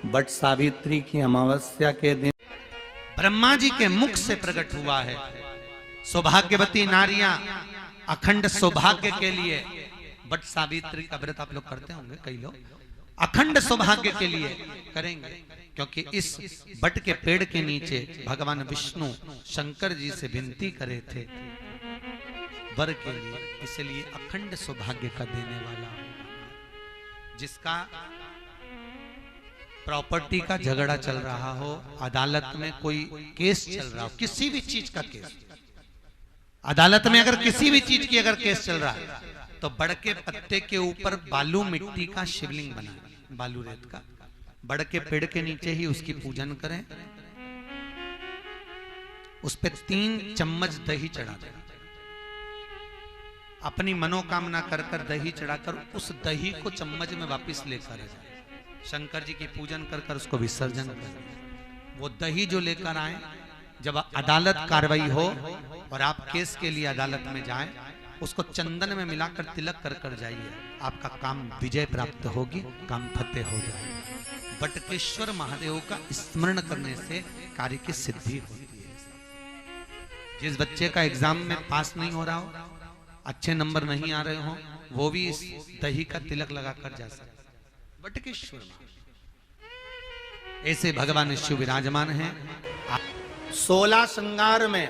But Savitri की अमावस्या के दिन ब्रह्मा जी के मुख से प्रकट हुआ है। सौभाग्यवती नारियां अखंड सौभाग्य के लिए बट सावित्री का व्रत आप लोग करते होंगे, कई लोग अखंड सौभाग्य के लिए करेंगे, क्योंकि इस बट के पेड़ के नीचे भगवान विष्णु शंकर जी से विनती करे थे वर के लिए, इसलिए अखंड सौभाग्य का देने वाला, जिसका प्रॉपर्टी का झगड़ा चल रहा हो, अदालत में कोई केस चल रहा हो, किसी भी चीज का केस, अदालत में अगर किसी भी चीज की अगर केस चल रहा है तो बड़ के पत्ते के ऊपर बालू मिट्टी का शिवलिंग बना, बालू रेत का, बड़ के पेड़ के नीचे ही उसकी पूजन करें, उस पे 3 चम्मच दही चढ़ा दें, अपनी मनोकामना कर कर दही चढ़ाकर उस दही को चम्मच में वापस लेकर आ जाए, शंकर जी की पूजन कर कर उसको विसर्जन करें। वो दही जो लेकर आए, जब अदालत कार्रवाई हो और आप केस के लिए अदालत में जाएं, उसको चंदन में मिलाकर तिलक कर कर जाइए, आपका काम विजय प्राप्त होगी, काम फतेह हो जाएगा। बटकेश्वर महादेव का स्मरण करने से कार्य की सिद्धि होती है। जिस बच्चे का एग्जाम में पास नहीं हो रहा हो, अच्छे नंबर नहीं आ रहे हो, वो भी इस दही का तिलक लगाकर जा सकता। बटकेश्वर ऐसे भगवान शिव विराजमान हैं। 16 श्रृंगार में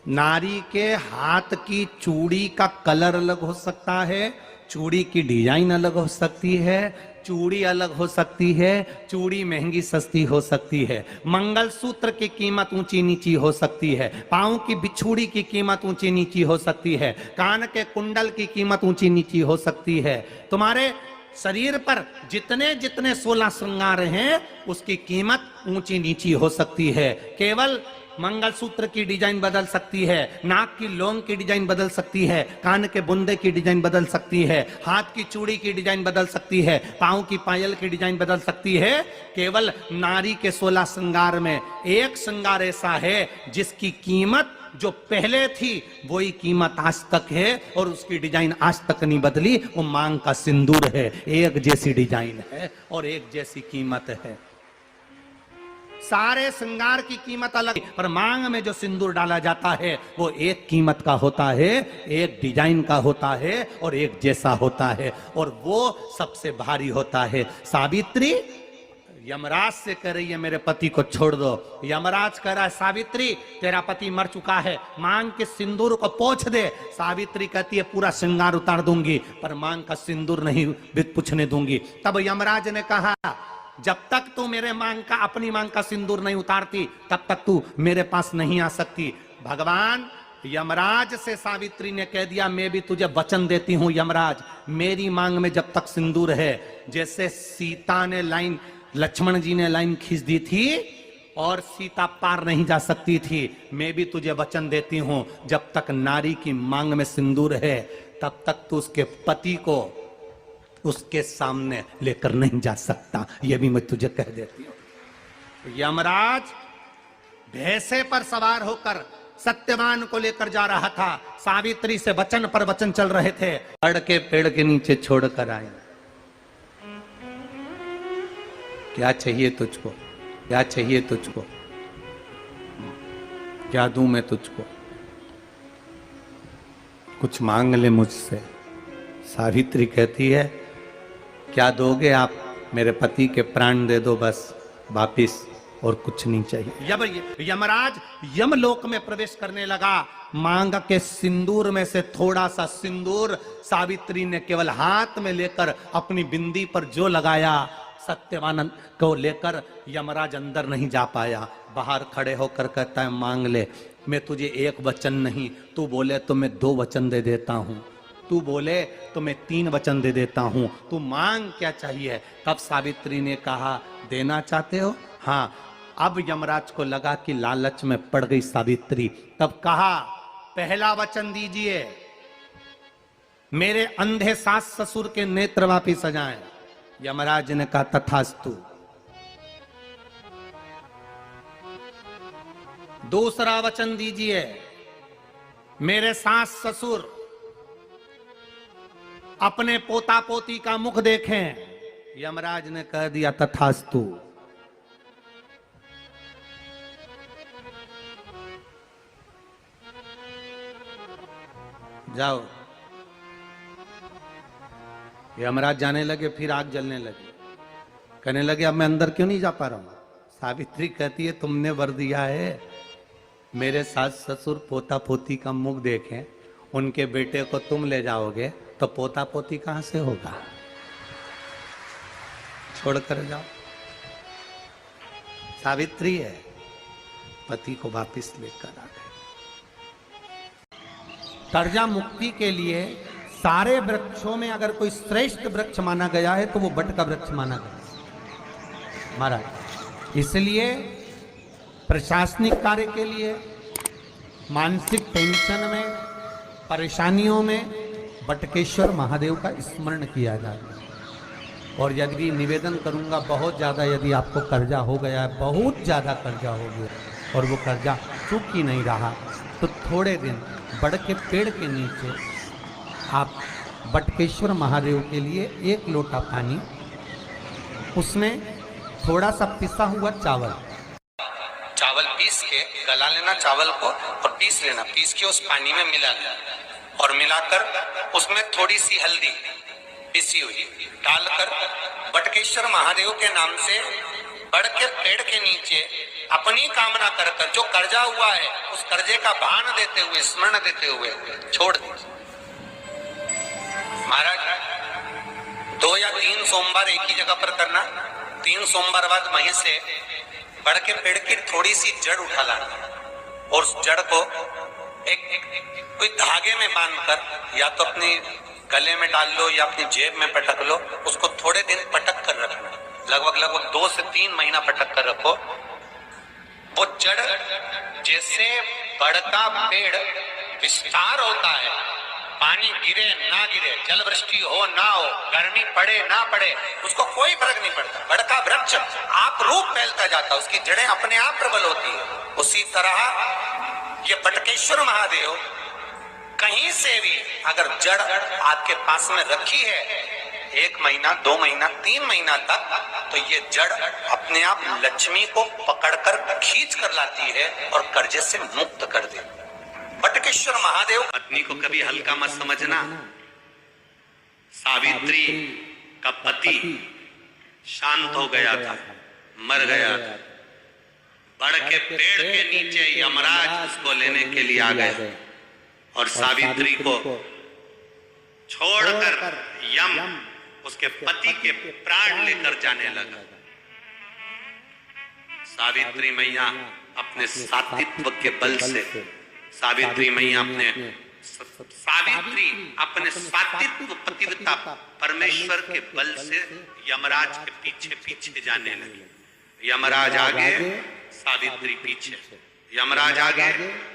नारी के हाथ की चूड़ी का कलर अलग हो सकता है, चूड़ी की डिजाइन अलग हो सकती है, चूड़ी अलग हो सकती है, चूड़ी महंगी सस्ती हो सकती है, मंगलसूत्र की कीमत ऊंची नीची हो सकती है, पांव की बिछुड़ी की कीमत ऊंची नीची हो सकती है, कान के कुंडल की कीमत ऊंची नीची हो सकती है। तुम्हारे शरीर पर जितने जितने 16 श्रृंगार हैं उसकी कीमत ऊंची नीची हो सकती है। केवल मंगलसूत्र की डिजाइन बदल सकती है, नाक की लौंग की डिजाइन बदल सकती है, कान के बुंदे की डिजाइन बदल सकती है, हाथ की चूड़ी की डिजाइन बदल सकती है, पांव की पायल की डिजाइन बदल सकती है। केवल नारी के 16 श्रृंगार में एक श्रृंगार ऐसा है जिसकी कीमत जो पहले थी वही कीमत आज तक है और उसकी डिजाइन आज तक नहीं बदली। वो मांग का सिंदूर है, एक जैसी डिजाइन है और एक जैसी कीमत है। सारे श्रृंगार की कीमत अलग, पर मांग में जो सिंदूर डाला जाता है वो एक कीमत का होता है, एक डिजाइन का होता है और एक जैसा होता है, और वो सबसे भारी होता है। सावित्री यमराज से कह रही है मेरे पति को छोड़ दो। यमराज कह रहा है सावित्री तेरा पति मर चुका है, मांग के सिंदूर को पोंछ दे। सावित्री कहती है पूरा श्रृंगार उतार दूंगी पर मांग का सिंदूर नहीं पूछने दूंगी। तब यमराज ने कहा जब तक तू मेरे मांग का अपनी मांग का सिंदूर नहीं उतारती तब तक तू मेरे पास नहीं आ सकती। भगवान यमराज से सावित्री ने कह दिया मैं भी तुझे वचन देती हूं यमराज, मेरी मांग में जब तक सिंदूर है, जैसे सीता ने लाइन, लक्ष्मण जी ने लाइन खींच दी थी और सीता पार नहीं जा सकती थी, मैं भी तुझे वचन देती हूं जब तक नारी की मांग में सिंदूर है तब तक तू उसके पति को उसके सामने लेकर नहीं जा सकता। यह भी मैं तुझे कह देती हूं। यमराज भैंसे पर सवार होकर सत्यवान को लेकर जा रहा था, सावित्री से वचन पर वचन चल रहे थे, बड़ के पेड़ के नीचे छोड़कर आए। क्या चाहिए तुझको, क्या चाहिए तुझको, क्या दूं मैं तुझको, कुछ मांग ले मुझसे। सावित्री कहती है क्या दोगे आप, मेरे पति के प्राण दे दो बस वापिस, और कुछ नहीं चाहिए। यमराज यमलोक में प्रवेश करने लगा, मांग के सिंदूर में से थोड़ा सा सिंदूर सावित्री ने केवल हाथ में लेकर अपनी बिंदी पर जो लगाया, सत्यवान को लेकर यमराज अंदर नहीं जा पाया। बाहर खड़े होकर कहता है मांग ले, मैं तुझे एक वचन नहीं, तू बोले तो मैं 2 वचन दे देता हूं, तू बोले तो मैं 3 वचन दे देता हूं, तू मांग क्या चाहिए। तब सावित्री ने कहा देना चाहते हो, हाँ। अब यमराज को लगा कि लालच में पड़ गई सावित्री, तब कहा पहला वचन दीजिए, मेरे अंधे सास ससुर के नेत्र वापिस आ जाएं। यमराज ने कहा तथास्तु। दूसरा वचन दीजिए, मेरे सास ससुर अपने पोता पोती का मुख देखें। यमराज ने कह दिया तथास्तु। जाओ। यमराज जाने लगे, फिर आग जलने लगी। कहने लगे अब मैं अंदर क्यों नहीं जा पा रहा हूं? सावित्री कहती है तुमने वर दिया है, मेरे सास ससुर पोता पोती का मुख देखें, उनके बेटे को तुम ले जाओगे तो पोता पोती कहां से होगा? छोड़कर जाओ। सावित्री है, पति को वापिस लेकर आ गए। कर्जा मुक्ति के लिए सारे वृक्षों में अगर कोई श्रेष्ठ वृक्ष माना गया है तो वो बट का वृक्ष माना गया महाराज। इसलिए प्रशासनिक कार्य के लिए, मानसिक टेंशन में, परेशानियों में बटकेश्वर महादेव का स्मरण किया जाए। और यदि निवेदन करूंगा, बहुत ज़्यादा यदि आपको कर्जा हो गया है, बहुत ज़्यादा कर्जा हो गया और वो कर्जा चूक ही नहीं रहा, तो थोड़े दिन बड़ के पेड़ के नीचे आप बटकेश्वर महादेव के लिए 1 लोटा पानी, उसमें थोड़ा सा पिसा हुआ चावल पीस के गला लेना चावल को और पीस लेना, पीस के उस पानी में मिला लेना और मिलाकर उसमें थोड़ी सी हल्दी पिसी हुई डालकर बटकेश्वर महादेव के नाम से बड़ के पेड़ के नीचे अपनी कामना कर कर जो कर्जा हुआ है उस कर्जे का भान देते हुए, स्मरण देते हुए छोड़ दीजिए। महाराज 2 या 3 सोमवार एक ही जगह पर करना। 3 सोमवार बाद वहीं से बड़ के पेड़ की थोड़ी सी जड़ उठा लाना और उस जड़ को एक कोई धागे में बांधकर या तो अपने गले में डाल लो या अपनी जेब में पटक लो, उसको थोड़े दिन पटक कर रखना, लगभग 2 से 3 महीना पटक कर रखो। वो जड़ जैसे बड़ का पेड़ विस्तार होता है, पानी गिरे ना गिरे, जल वृष्टि हो ना हो, गर्मी पड़े ना पड़े, उसको कोई फर्क नहीं पड़ता। बड़ का वृक्ष आप रूप फैलता जाता, उसकी जड़ें अपने आप प्रबल होती है। उसी तरह ये बटकेश्वर महादेव कहीं से भी अगर जड़ आपके पास में रखी है 1 महीना, 2 महीना, 3 महीना तक, तो ये जड़ अपने आप लक्ष्मी को पकड़कर खींच कर लाती है और कर्जे से मुक्त कर देती है। बटकेश्वर महादेव। पत्नी को कभी हल्का मत समझना। सावित्री का पति शांत हो गया था, मर गया था। बड़ के पेड़ के नीचे यमराज उसको लेने के लिए आ गए और सावित्री को छोड़कर यम उसके पति के प्राण लेकर जाने लगा। सावित्री मैया अपने सात्वित्व के बल से, सावित्री मैया अपने सात्वित्व पतिव्रता परमेश्वर के बल से यमराज के पीछे पीछे जाने लगी। यमराज आगे, सावित्री पीछे, यमराज आगे,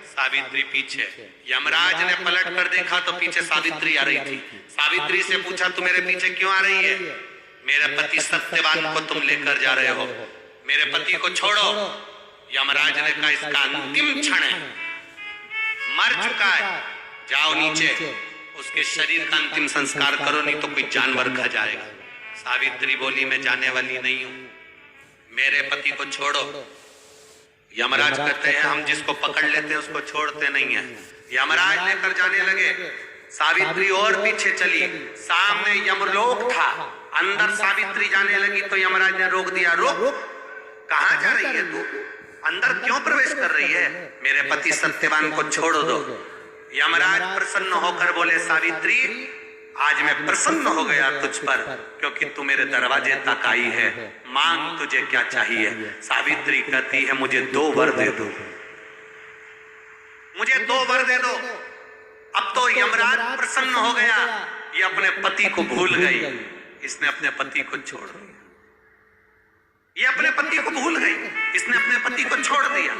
सावित्री पीछे। यमराज ने पलट कर देखा तो पीछे सावित्री आ रही थी। सावित्री से पूछा तू मेरे पीछे क्यों आ रही है? मेरे पति सत्यवान को तुम लेकर जा रहे हो, मेरे पति को छोड़ो। यमराज ने कहा इसका अंतिम क्षण है, मर चुका है, जाओ नीचे उसके शरीर का अंतिम संस्कार करो, नहीं तो कोई जानवर खा जाएगा। सावित्री बोली मैं जाने वाली नहीं हूं, मेरे पति को छोड़ो। यमराज कहते हैं हम जिसको पकड़ लेते हैं उसको छोड़ते नहीं है। यमराज लेकर जाने लगे, सावित्री और पीछे चली, सामने यमलोक था, अंदर सावित्री जाने लगी तो यमराज ने रोक दिया, रोक, कहां जा रही है तू, अंदर क्यों प्रवेश कर रही है, मेरे पति सत्यवान को छोड़ दो। यमराज प्रसन्न होकर बोले सावित्री आज मैं प्रसन्न हो गया तुझ पर, क्योंकि तू मेरे दरवाजे तक आई है, मांग तुझे क्या चाहिए। सावित्री कहती है मुझे 2 वर दे दो, मुझे 2 वर दे दो। अब तो यमराज प्रसन्न हो गया, ये अपने पति को भूल गई, इसने अपने पति को छोड़ दिया। ये अपने पति को भूल गई, इसने अपने पति को छोड़ दिया।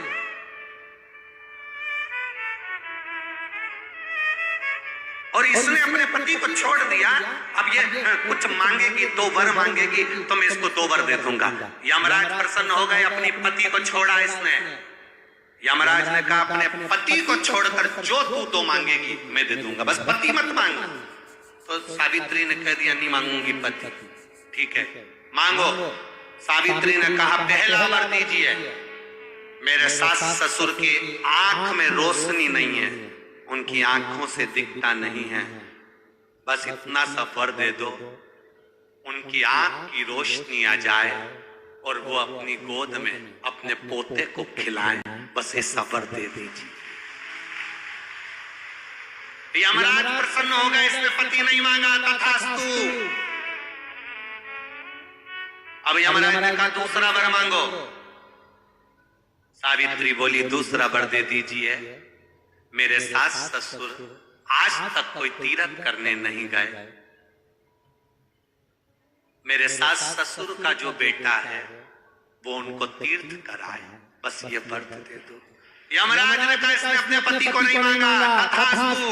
और इसने अपने पति को छोड़ दिया। अब ये कुछ मांगेगी, 2 वर मांगेगी तो मैं इसको 2 वर दे दूंगा। यमराज प्रसन्न हो गए, अपनी पति को छोड़ा इसने। यमराज ने कहा अपने पति को छोड़कर जो तू 2 मांगेगी मैं दे दूंगा, बस पति मत मांग। तो सावित्री ने कह दिया नहीं मांगूंगी पति। ठीक है, मांगो। सावित्री ने कहा पहला वर दीजिए। मेरे सास ससुर की आंख में रोशनी नहीं है, उनकी आंखों से दिखता नहीं है, बस इतना सा वर दे दो, उनकी आंख की रोशनी आ जाए और वो अपनी गोद में अपने पोते को खिलाएं, बस ऐसा वर दे दीजिए। यमराज प्रसन्न हो गए, इसने पति नहीं मांगा, तथास्तु। अब यमराज ने कहा दूसरा वर मांगो। सावित्री बोली दूसरा वर दे दीजिए। मेरे सास ससुर आज तक कोई तीर्थ करने नहीं गए, मेरे सास ससुर का जो बेटा है वो उनको तीर्थ कराए, बस ये व्रत दे दो। यमराज ने कहा इसने अपने पति को नहीं मांगा, तथास्तु।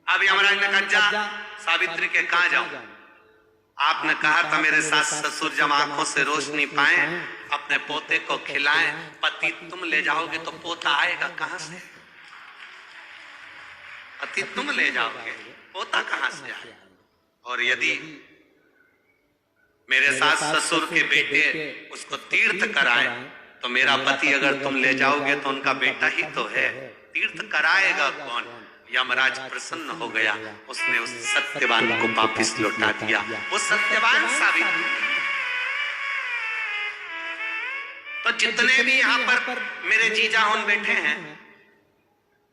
अब यमराज ने कहा जा सावित्री के कहां जाऊं? आपने कहा था मेरे सास ससुर जब आंखों से रोशनी पाए अपने पोते को खिलाएं, पति तुम ले जाओगे तो पोता आएगा कहां से? पति तुम ले जाओगे, पोता कहां से आएगा? और यदि मेरे सास ससुर के बेटे उसको तीर्थ कराएं तो मेरा पति अगर तुम ले जाओगे तो उनका बेटा ही तो है, तीर्थ कराएगा कौन? यमराज प्रसन्न हो गया, उसने उस सत्यवान को वापिस लौटा दिया। वो सत्यवान सावित्री। तो जितने भी यहाँ पर मेरे जीजा होन बैठे हैं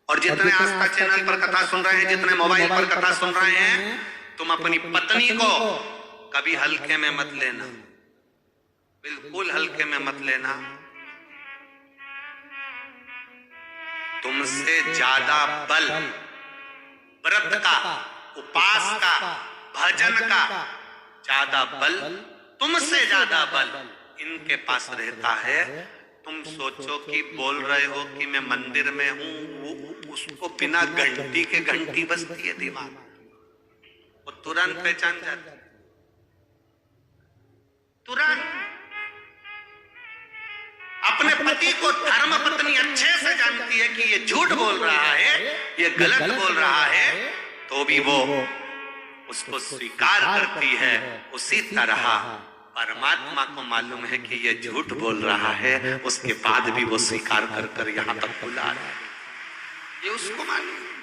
और जितने आस्था चैनल पर कथा सुन रहे हैं, जितने मोबाइल पर कथा सुन रहे हैं, तुम अपनी पत्नी को कभी हल्के में मत लेना, बिल्कुल हल्के में मत लेना। तुमसे ज्यादा बल व्रत का, उपास का, भजन का ज्यादा बल, तुमसे ज्यादा बल इनके पास रहता है। तुम सोचो कि बोल रहे हो कि मैं मंदिर में हूं, उसको बिना घंटी के घंटी बजती है दिमाग, वो तुरंत पहचान जाता है, तुरंत। अपने पति को धर्म पत्नी अच्छे से जानती है कि ये झूठ बोल रहा है, ये गलत बोल रहा है, तो भी वो उसको स्वीकार करती है। उसी तरह परमात्मा को मालूम है कि ये झूठ बोल रहा है, उसके बाद भी वो स्वीकार कर यहाँ तक बुला रहा है, ये उसको मालूम है।